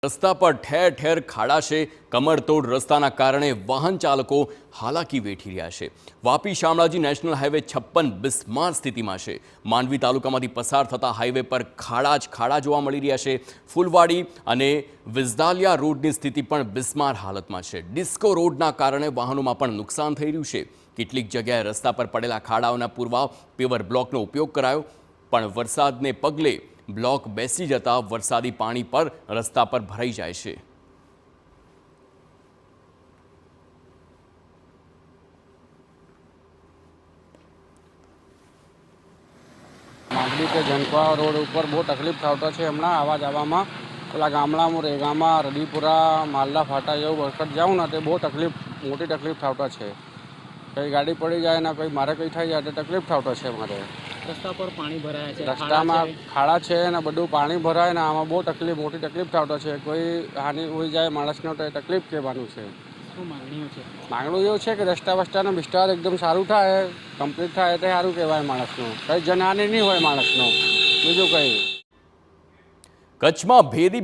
રસ્તા પર ઠેર ઠેર ખાડા છે। કમરતોડ રસ્તાના કારણે વાહન ચાલકો હાલાકી વેઠી રહ્યા છે। વાપી શામળાજી નેશનલ હાઈવે 56 બિસ્માર સ્થિતિમાં છે। માંડવી તાલુકામાંથી પસાર થતા હાઈવે પર ખાડા જ ખાડા જોવા મળી રહ્યા છે। ફૂલવાડી અને વિઝદાલિયા રોડની સ્થિતિ પણ બિસ્માર હાલતમાં છે। ડિસ્કો રોડના કારણે વાહનોમાં પણ નુકસાન થઈ રહ્યું છે। કેટલીક જગ્યાએ રસ્તા પર પડેલા ખાડાઓના પૂરવા પેવર બ્લોકનો ઉપયોગ કરાયો, પણ વરસાદને પગલે બ્લોક બેસી જતા વરસાદી પાણી પર રસ્તા પર ભરાઈ જાય છે। માંડવી કે જનપા રોડ ઉપર બહુ તકલીફ થતો છે। હમણાં આવા જવામાં પેલા ગામડામાં રેગામાં રડીપુરા માલદા ફાટા જેવું વખત જાઉં ને તે બહુ તકલીફ મોટી તકલીફ થતો છે। કંઈ ગાડી પડી જાય ને કંઈ મારે કંઈ થઈ જાય તો તકલીફ થતો છે। મારે રસ્તા પર પાણી ભરાયા છે, રસ્તામાં ખાડા છે ને બધું પાણી ભરાય ને આમાં બહુ તકલીફ મોટી તકલીફ થતો છે। કોઈ હાનિ હોઈ જાય માણસને તો એ તકલીફ કહેવાનું છે। શું માંગણીઓ છે? માંગણું એવું છે કે રસ્તા વસ્તાનો વિસ્તાર એકદમ સારું થાય, કમ્પ્લીટ થાય તે સારું કહેવાય માણસનું। કંઈ જનહાનિ નહીં હોય માણસનો, બીજું કંઈ। કચ્છમાં ભેદી